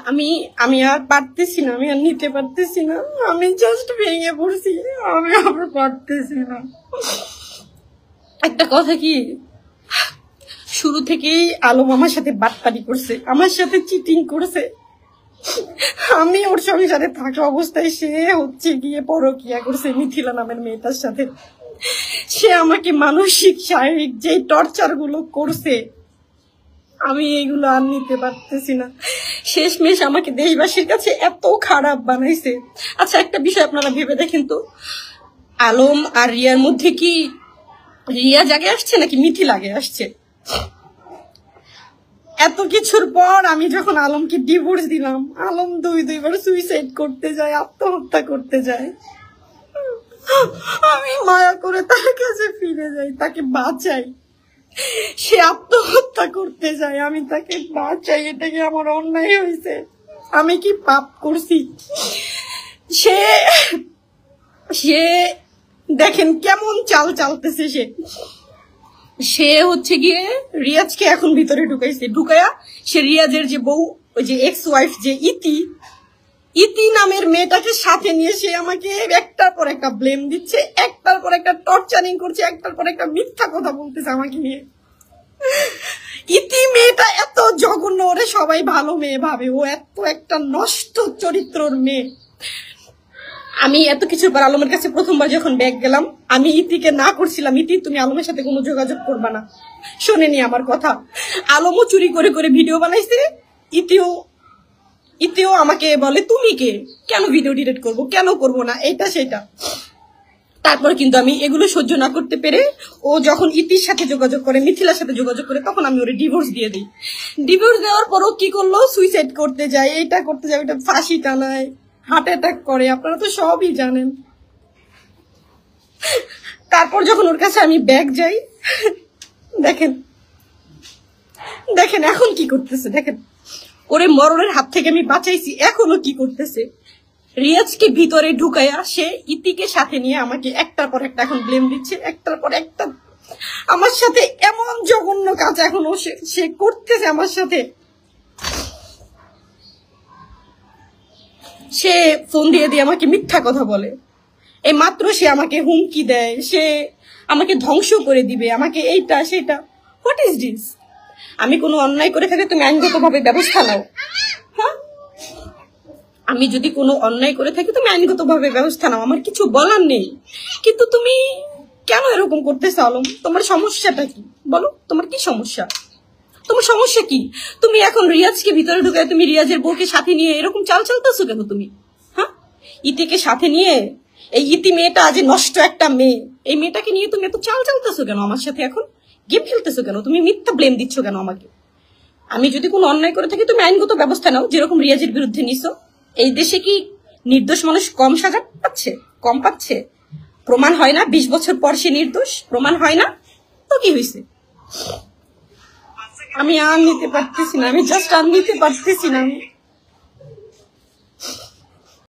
আমি আমি আর পারতেছি না, আমি আর নিতে পারতেছি না, আমি জাস্ট ভেঙে পড়ছি, আমি আর পারতেছি না। একটা কথা কি, শুরু থেকেই আলম আমার সাথে বাটপারি করছে, আমার সাথে চিটিং করছে। আমি ওর সংসারে থাকা অবস্থায় সে হচ্ছে গিয়ে পরকিয়া করছে মিথিলা নামের মেয়েটার সাথে। সে আমাকে মানসিক শারীরিক যে টর্চার গুলো করছে, আমি এইগুলো আর নিতে পারতেছি না। শেষমেশ আমাকে দেশবাসীর কাছে এত খারাপ বানাইছে। আচ্ছা একটা বিষয় আপনারা ভেবে দেখেন তো, আলম আর রিয়ার মধ্যে কি রিয়া আগে আসছে নাকি মিথিল আগে আসছে? এত কিছুর পর আমি যখন আলমকে ডিভোর্স দিলাম, আলম দুইবার সুইসাইড করতে যায়, আত্মহত্যা করতে যায়। আমি মায়া করে তার কাছে ফিরে যাই, তাকে বাঁচাই। সে আত্মহত্যা করতে যায়, আমি তাকে বাঁচাই। এটা কি আমার অন্যায় হয়েছে? আমি কি পাপ করছি? সে সে দেখেন কেমন চাল চালতেছে। সে হচ্ছে গিয়ে রিয়াজকে এখন ভিতরে ঢুকাইছে, ঢুকায়া সে রিয়াজের যে বউ, ওই যে এক্স ওয়াইফ যে ইতি নামের মেয়েটাকে সাথে নিয়ে সে আমাকে একটার পর একটা ব্লেম দিচ্ছে, একটার পর একটা টর্চারিং করছে, একটার পর একটা মিথ্যা কথা বলতেছে আমাকে নিয়ে। ইতি মেয়েটা এত জঘন্য, ওরে সবাই ভালো মেয়ে ভাবে, ও এত একটা নষ্ট চরিত্রর মেয়ে। আমি এত কিছুর পর আলমের কাছে প্রথমবার যখন ব্যাগ গেলাম, আমি ইতিকে না করছিলাম, ইতি তুমি আলমের সাথে কোনো যোগাযোগ করবা না। শোনেনি আমার কথা। আলমও চুরি করে করে ভিডিও বানাইছে, ইতিও আমাকে বলে তুমি কে, কেন ভিডিও ডিলিট করবো, কেন করবো না, এটা সেটা। তারপর কিন্তু আমি এগুলো সহ্য না করতে পেরে ও যখন ইতির সাথে যোগাযোগ করে, মিথিলার সাথে যোগাযোগ করে, তখন আমি ওরে ডিভোর্স দিয়ে দিই। ডিভোর্স দেওয়ার পরও কি করলো, সুইসাইড করতে যায়, এটা করতে যায়, ওটা ফাঁসি টানায়, হার্ট অ্যাটাক করে, আপনারা তো সবই জানেন। তারপর যখন ওর কাছে আমি ব্যাগ যাই, দেখেন দেখেন এখন কি করতেছে, দেখেন ওরে মরণের হাত থেকে আমি বাঁচাইছি, এখনো কি করতেছে। রিয়াজকে ভিতরে ঢুকাইয়া সে ইতিকে সাথে নিয়ে আমাকে একটার পর একটা এখন ব্লেম দিচ্ছে, একটার পর একটা আমার সাথে এমন জঘন্য কাজ এখনো সে করতেছে আমার সাথে। সে ফোন দিয়ে দিয়ে আমাকে মিথ্যা কথা বলে, এই মাত্র সে আমাকে হুমকি দেয়, সে আমাকে ধ্বংস করে দিবে, আমাকে এইটা সেটা। What is this? আমি কোনো অন্যায় করে থাকি তুমি আইনগতভাবে ব্যবস্থা নাও। হ্যাঁ, আমি যদি কোনো অন্যায় করে থাকি তুমি আইনগতভাবে ব্যবস্থা নাও, আমার কিছু বলার নেই। কিন্তু তুমি কেন এরকম করতেছো আলম? তোমার সমস্যাটা কি বলো? তোমার কি সমস্যা? তোমার সমস্যা কি? তুমি এখন রিয়াজকে ভিতরে ঢুকায় তুমি রিয়াজের বউকে সাথে নিয়ে এরকম চাল চালতেছো কেন তুমি? হ্যাঁ, ইতিকে সাথে নিয়ে, এই ইতি মেয়েটা আজ নষ্ট একটা মেয়ে, এই মেয়েটাকে নিয়ে তুমি এত চাল চালতেছো কেন? আমার সাথে এখন গেম খেলতেছো কেন? তুমি মিথ্যা ব্লেম দিচ্ছ কেন আমাকে? আমি যদি কোনো অন্যায় করে থাকি তুমি আইনগত ব্যবস্থা নাও, যেরকম রিয়াজের বিরুদ্ধে নিছো। এই দেশে কি নির্দোষ মানুষ কম সাজা পাচ্ছে? কম পাচ্ছে? প্রমাণ হয় না 20 বছর পর সে নির্দোষ? প্রমাণ হয় না তো কি হয়েছে? আমি আর নিতে পারতেছি না, আমি জাস্ট আর নিতে পারতেছি না।